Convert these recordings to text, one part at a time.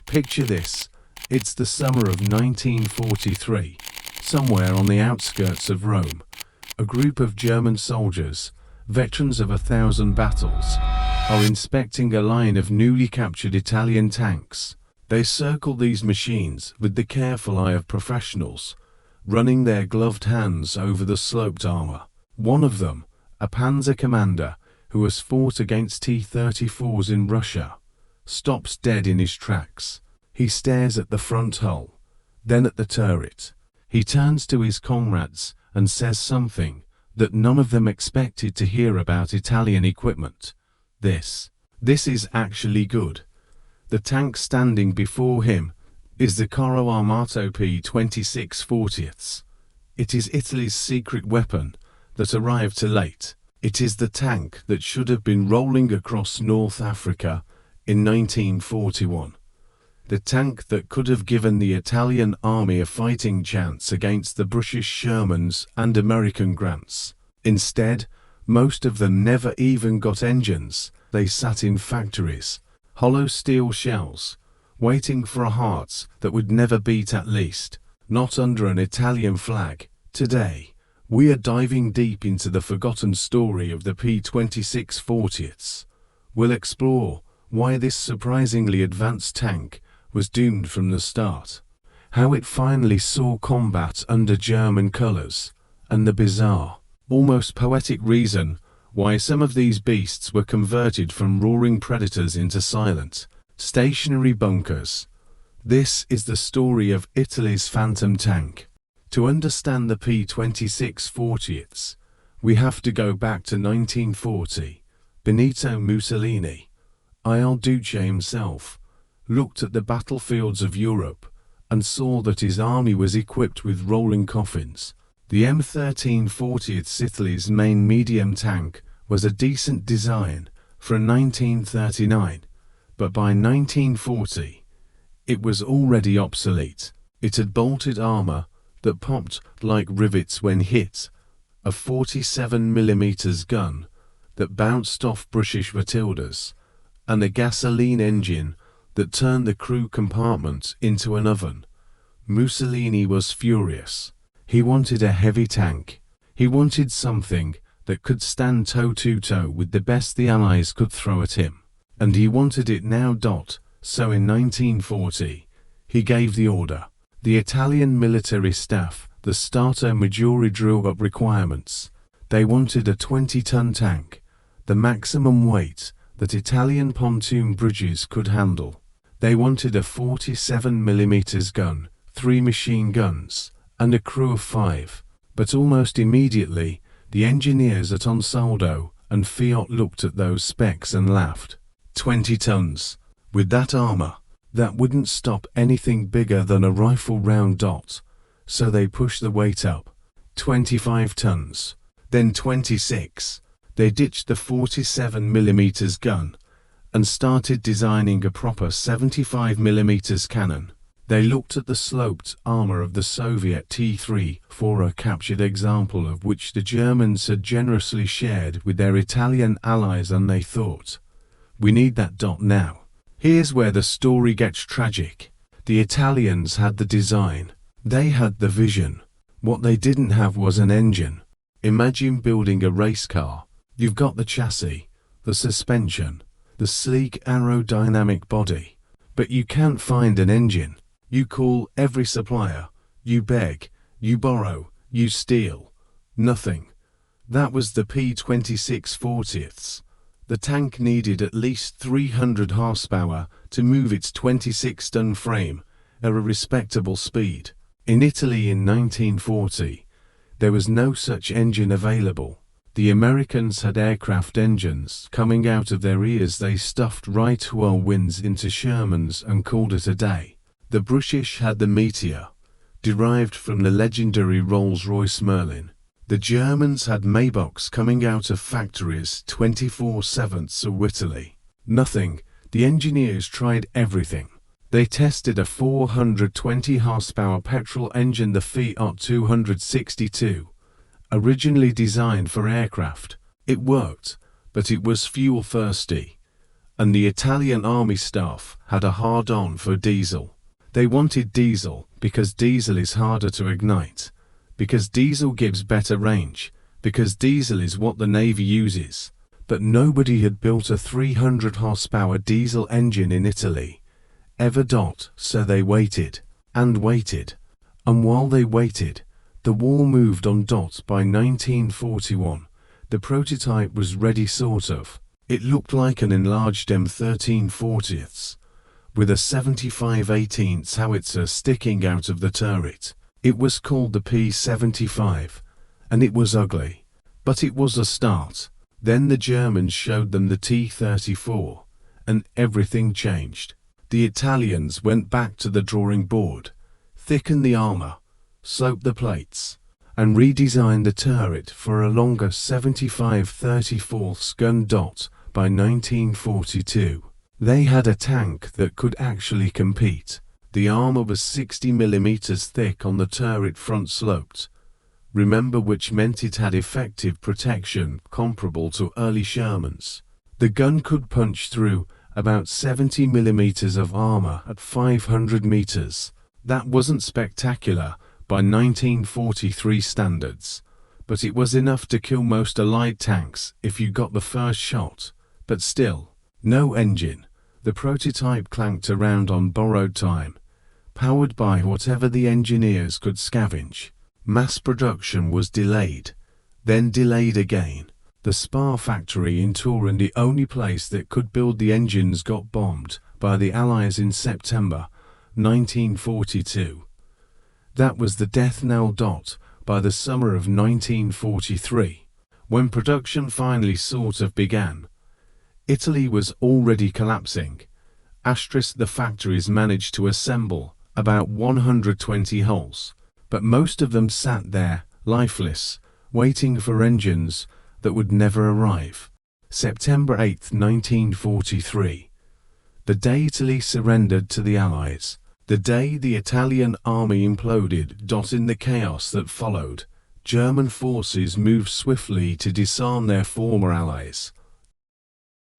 Picture this. It's the summer of 1943. Somewhere on the outskirts of Rome, a group of German soldiers, veterans of 1,000 battles, are inspecting a line of newly captured Italian tanks. They circle these machines with the careful eye of professionals, running their gloved hands over the sloped armor. One of them, a panzer commander who has fought against T-34s in Russia, stops dead in his tracks. He stares at the front hull, then at the turret. He turns to his comrades and says something that none of them expected to hear about Italian equipment. This is actually good. The tank standing before him is the Carro Armato P26 40ths. It is Italy's secret weapon that arrived too late. It is the tank that should have been rolling across North Africa in 1941. The tank that could have given the Italian army a fighting chance against the British Shermans and American Grants. Instead, most of them never even got engines. They sat in factories, hollow steel shells, waiting for a heart that would never beat, at least not under an Italian flag. Today, we are diving deep into the forgotten story of the P26 40ths. We'll explore why this surprisingly advanced tank was doomed from the start, how it finally saw combat under German colors, and the bizarre, almost poetic reason why some of these beasts were converted from roaring predators into silent, stationary bunkers. This is the story of Italy's phantom tank. To understand the P26 40ths, we have to go back to 1940. Benito Mussolini, Il Duce himself, looked at the battlefields of Europe and saw that his army was equipped with rolling coffins. The M13 40ths, Italy's main medium tank, was a decent design for 1939, but by 1940, it was already obsolete. It had bolted armor that popped like rivets when hit, a 47mm gun that bounced off British Matildas, and a gasoline engine that turned the crew compartment into an oven. Mussolini was furious. He wanted a heavy tank. He wanted something that could stand toe-to-toe with the best the Allies could throw at him. And he wanted it now. So in 1940, he gave the order. The Italian military staff, the Stato Maggiore, drew up requirements. They wanted a 20-ton tank, the maximum weight that Italian pontoon bridges could handle. They wanted a 47mm gun, 3 machine guns, and a crew of 5. But almost immediately, the engineers at Ansaldo and Fiat looked at those specs and laughed. 20 tons. With that armor, that wouldn't stop anything bigger than a rifle round. So they pushed the weight up. 25 tons. Then 26. They ditched the 47mm gun and started designing a proper 75mm cannon. They looked at the sloped armor of the Soviet T-34, a captured example of which the Germans had generously shared with their Italian allies, and they thought, we need that now. Here's where the story gets tragic. The Italians had the design. They had the vision. What they didn't have was an engine. Imagine building a race car. You've got the chassis, the suspension, the sleek aerodynamic body, but you can't find an engine. You call every supplier, you beg, you borrow, you steal. Nothing. That was the P26 40ths. The tank needed at least 300 horsepower to move its 26-ton frame at a respectable speed. In Italy in 1940, there was no such engine available. The Americans had aircraft engines coming out of their ears. They stuffed right whirlwinds into Shermans and called it a day. The British had the Meteor, derived from the legendary Rolls-Royce Merlin. The Germans had Maybachs coming out of factories 24/7 of Italy. Nothing. The engineers tried everything. They tested a 420 horsepower petrol engine, the Fiat 262, originally designed for aircraft. It worked, but it was fuel thirsty. and the Italian army staff had a hard-on for diesel. They wanted diesel because diesel is harder to ignite, because diesel gives better range, because diesel is what the Navy uses. But nobody had built a 300 horsepower diesel engine in Italy ever. So they waited and waited, and while they waited, the war moved on. By 1941, the prototype was ready, sort of. It looked like an enlarged M1340, with a 75/18 howitzer sticking out of the turret. It was called the P26, and it was ugly, but it was a start. Then the Germans showed them the T-34, and everything changed. The Italians went back to the drawing board, thickened the armor, sloped the plates, and redesigned the turret for a longer 75/34 gun. By 1942, they had a tank that could actually compete. The armor was 60 millimeters thick on the turret front sloped. Remember, which meant it had effective protection comparable to early Shermans. The gun could punch through about 70 millimeters of armor at 500 meters. That wasn't spectacular by 1943 standards, but it was enough to kill most Allied tanks if you got the first shot. But still, no engine. The prototype clanked around on borrowed time, powered by whatever the engineers could scavenge. Mass production was delayed, then delayed again. The Spar factory in Turin, the only place that could build the engines, got bombed by the Allies in September 1942. That was the death knell. By the summer of 1943, when production finally sort of began, Italy was already collapsing. The factories managed to assemble about 120 hulls, but most of them sat there, lifeless, waiting for engines that would never arrive. September 8, 1943. The day Italy surrendered to the Allies. The day the Italian army imploded. In the chaos that followed, German forces moved swiftly to disarm their former allies.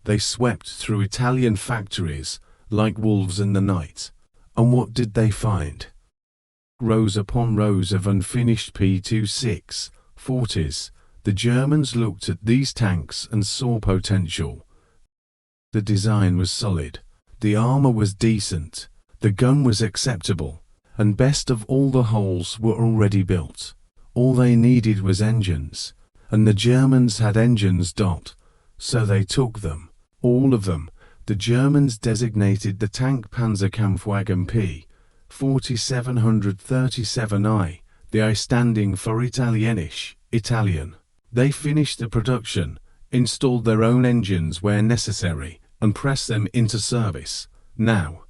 They swept through Italian factories like wolves in the night. And what did they find? Rows upon rows of unfinished P26 40s. The Germans looked at these tanks and saw potential. The design was solid, the armor was decent, the gun was acceptable, and best of all, the hulls were already built. All they needed was engines, and the Germans had engines. So they took them, all of them. The Germans designated the tank Panzerkampfwagen P4737I, the I standing for Italienisch, Italian. They finished the production, installed their own engines where necessary, and pressed them into service. Now,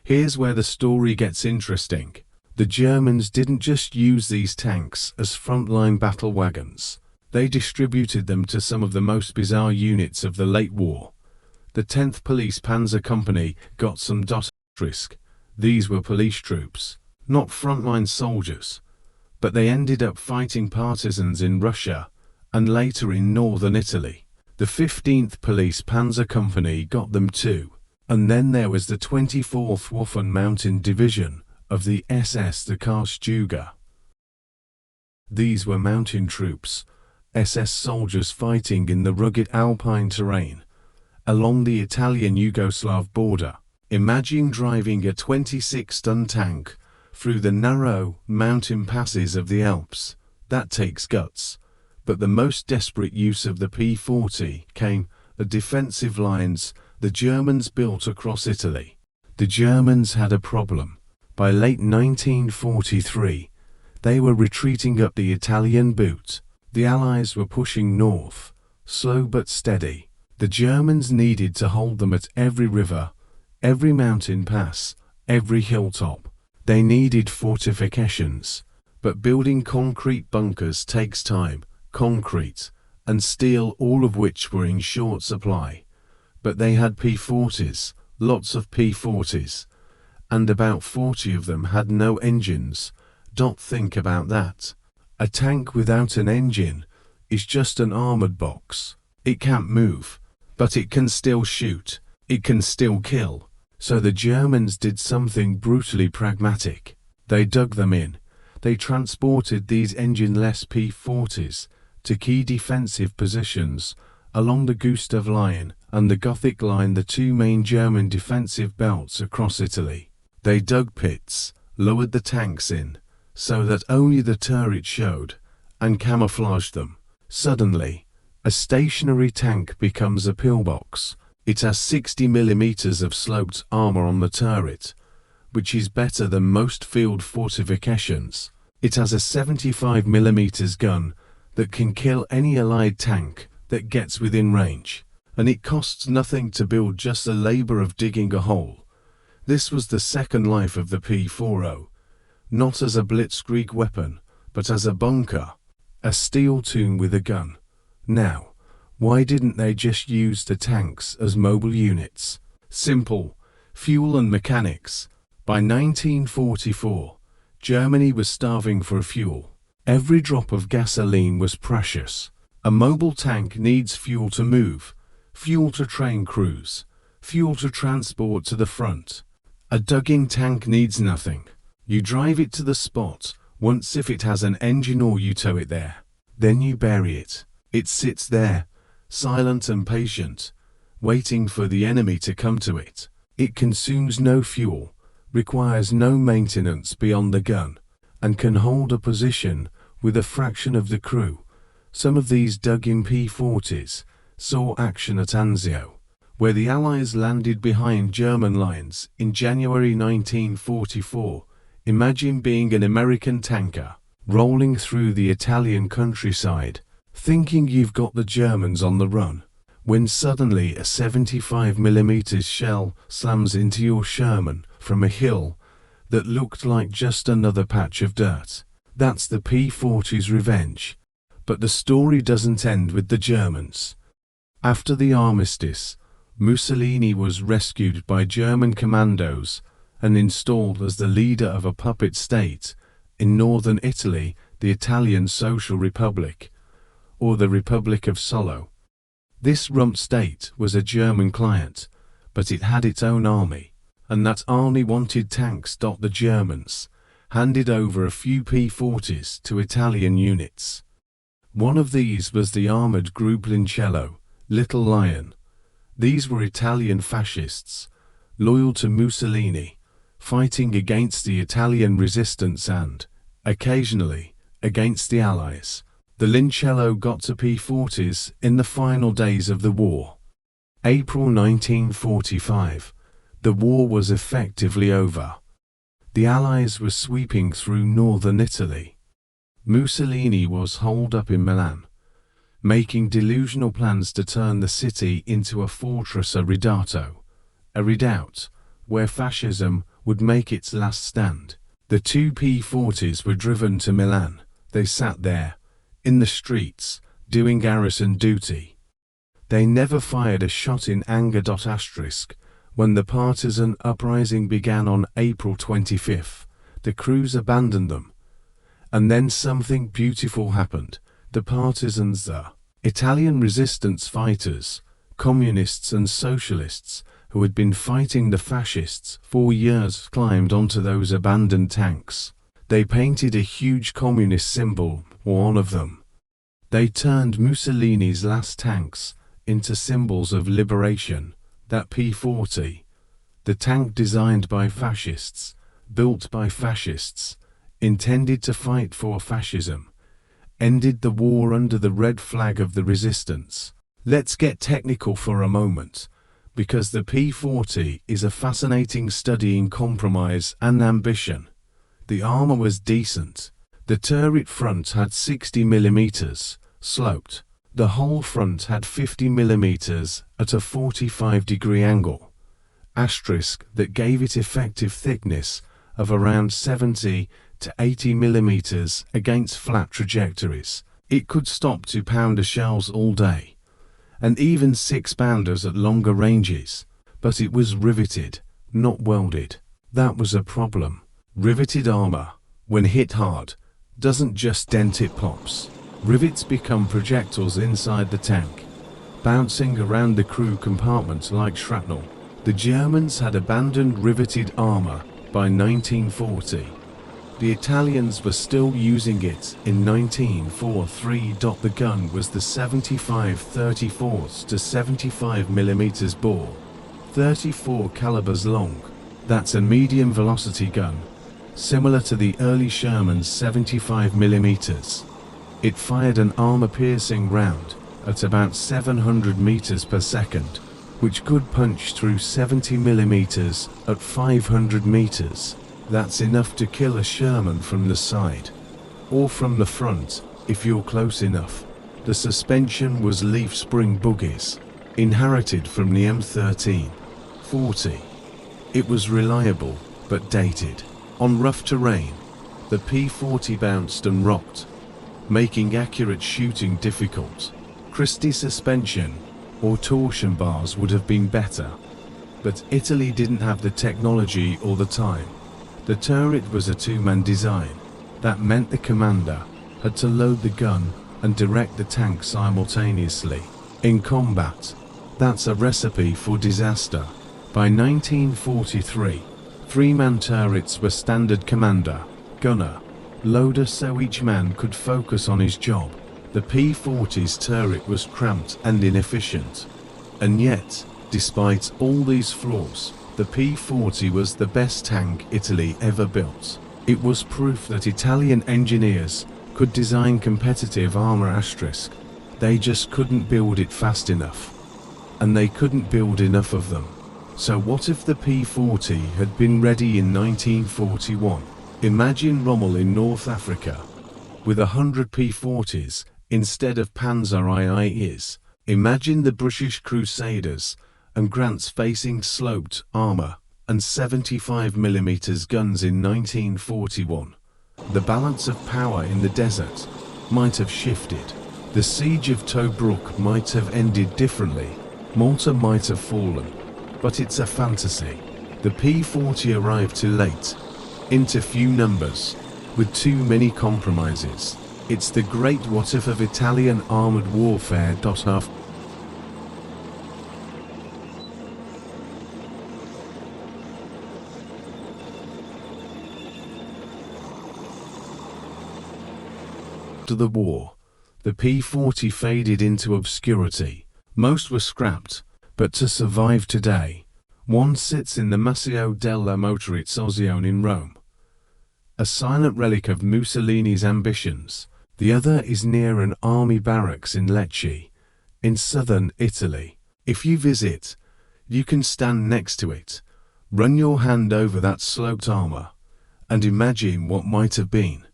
here's where the story gets interesting. The Germans didn't just use these tanks as frontline battle wagons. They distributed them to some of the most bizarre units of the late war. The 10th Police Panzer Company got some risk. These were police troops, not frontline soldiers, but they ended up fighting partisans in Russia and later in northern Italy. The 15th Police Panzer Company got them too. And then there was the 24th Waffen Mountain Division of the SS, the Karlsruhe. These were mountain troops, SS soldiers fighting in the rugged alpine terrain along the Italian-Yugoslav border. Imagine driving a 26-ton tank through the narrow mountain passes of the Alps. That takes guts. But the most desperate use of the P40 came the defensive lines the Germans built across Italy. The Germans had a problem. By late 1943, they were retreating up the Italian boot. The Allies were pushing north, slow but steady. The Germans needed to hold them at every river, every mountain pass, every hilltop. They needed fortifications, but building concrete bunkers takes time. Concrete and steel, all of which were in short supply. But they had P40s, lots of P40s, and about 40 of them had no engines. Think about that. A tank without an engine is just an armored box. It can't move, but it can still shoot. it can still kill. So the Germans did something brutally pragmatic. They dug them in. They transported these engine-less P40s to key defensive positions along the Gustav Line and the Gothic Line, the two main German defensive belts across Italy. They dug pits, lowered the tanks in, so that only the turret showed, and camouflaged them. Suddenly, a stationary tank becomes a pillbox. It has 60 mm of sloped armor on the turret, which is better than most field fortifications. It has a 75 mm gun that can kill any Allied tank that gets within range, and it costs nothing to build, just the labor of digging a hole. This was the second life of the P40, not as a blitzkrieg weapon, but as a bunker, a steel tomb with a gun. Now, why didn't they just use the tanks as mobile units? Simple: fuel and mechanics. By 1944, Germany was starving for fuel. Every drop of gasoline was precious. A mobile tank needs fuel to move, fuel to train crews, fuel to transport to the front. A dug-in tank needs nothing. You drive it to the spot once. If it has an engine, or you tow it there, then you bury it. It sits there, silent and patient, waiting for the enemy to come to it. It consumes no fuel, requires no maintenance beyond the gun, and can hold a position with a fraction of the crew. Some of these dug-in P40s saw action at Anzio, where the Allies landed behind German lines in January 1944. Imagine being an American tanker, rolling through the Italian countryside, thinking you've got the Germans on the run, when suddenly a 75 mm shell slams into your Sherman from a hill that looked like just another patch of dirt. That's the P40's revenge. But the story doesn't end with the Germans. After the armistice, Mussolini was rescued by German commandos and installed as the leader of a puppet state in northern Italy, the Italian Social Republic, or the Republic of Solo. This rump state was a German client, but it had its own army, and that army wanted tanks. The Germans handed over a few P40s to Italian units. One of these was the armored group Lincello, Little Lion. These were Italian fascists, loyal to Mussolini, fighting against the Italian resistance and, occasionally, against the Allies. The Lincello got to P40s in the final days of the war. April 1945. The war was effectively over. The Allies were sweeping through northern Italy. Mussolini was holed up in Milan, making delusional plans to turn the city into a fortress, a redoubt where fascism would make its last stand. The two P40s were driven to Milan. They sat there, in the streets, doing garrison duty. They never fired a shot in anger. When the partisan uprising began on April 25th, the crews abandoned them. And then something beautiful happened. The partisans, the Italian resistance fighters, communists and socialists who had been fighting the fascists for years, climbed onto those abandoned tanks. They painted a huge communist symbol on one of them. They turned Mussolini's last tanks into symbols of liberation. That P40, the tank designed by fascists, built by fascists, intended to fight for fascism, ended the war under the red flag of the resistance. Let's get technical for a moment, because the P40 is a fascinating study in compromise and ambition. The armor was decent. The turret front had 60 mm, sloped. The whole front had 50 mm at a 45-degree angle, that gave it effective thickness of around 70 to 80 mm against flat trajectories. It could stop 2-pounder shells all day, and even 6-pounders at longer ranges, but it was riveted, not welded. That was a problem. Riveted armor, when hit hard, doesn't just dent, it pops. Rivets become projectiles inside the tank, bouncing around the crew compartment like shrapnel. The Germans had abandoned riveted armor by 1940. The Italians were still using it in 1943. The gun was the 75/34 to 75mm bore, 34 calibers long. That's a medium velocity gun, similar to the early Sherman's 75mm. It fired an armor-piercing round at about 700 meters per second, which could punch through 70mm at 500 meters. That's enough to kill a Sherman from the side, or from the front, if you're close enough. The suspension was leaf spring bogies, inherited from the M13-40. It was reliable, but dated. On rough terrain, the P40 bounced and rocked, making accurate shooting difficult. Christie suspension or torsion bars would have been better, but Italy didn't have the technology or the time. The turret was a two-man design. That meant the commander had to load the gun and direct the tank simultaneously. In combat, that's a recipe for disaster. By 1943, three-man turrets were standard: commander, gunner, loader, so each man could focus on his job. The P40's turret was cramped and inefficient. And yet, despite all these flaws, the P40 was the best tank Italy ever built. It was proof that Italian engineers could design competitive armor. They just couldn't build it fast enough. And they couldn't build enough of them. So what if the P40 had been ready in 1941? Imagine Rommel in North Africa with 100 P40s instead of Panzer IIs. Imagine the British Crusaders and Grant's facing sloped armor and 75mm guns in 1941. The balance of power in the desert might have shifted. The siege of Tobruk might have ended differently. Malta might have fallen. But it's a fantasy. The P40 arrived too late, into few numbers, with too many compromises. It's the great what if of Italian armored warfare. After the war, the P40 faded into obscurity. Most were scrapped, but to survive today, one sits in the Museo della Motorizzazione in Rome, a silent relic of Mussolini's ambitions. The other is near an army barracks in Lecce, in southern Italy. If you visit, you can stand next to it, run your hand over that sloped armor, and imagine what might have been.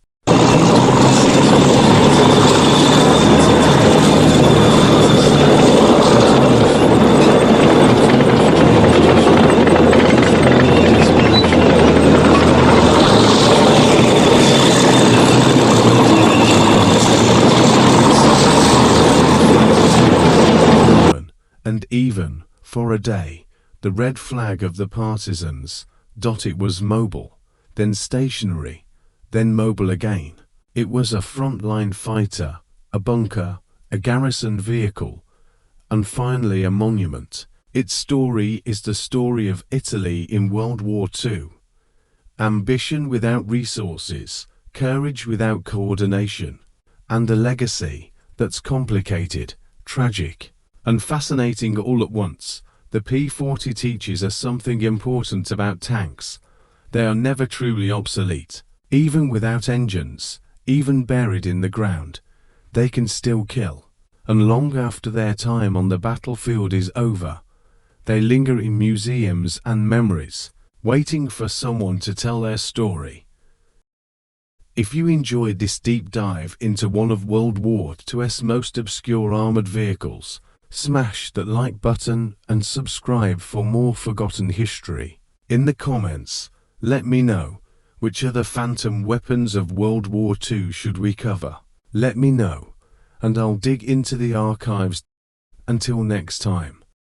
And even, for a day, the red flag of the partisans. It was mobile, then stationary, then mobile again. It was a frontline fighter, a bunker, a garrison vehicle, and finally a monument. Its story is the story of Italy in World War II. Ambition without resources, courage without coordination, and a legacy that's complicated, tragic, and fascinating all at once. The P40 teaches us something important about tanks. They are never truly obsolete. Even without engines, even buried in the ground, they can still kill. And long after their time on the battlefield is over, they linger in museums and memories, waiting for someone to tell their story. If you enjoyed this deep dive into one of World War II's most obscure armored vehicles, smash that like button and subscribe for more forgotten history. In the comments, let me know, which other phantom weapons of World War II should we cover? Let me know, and I'll dig into the archives. Until next time.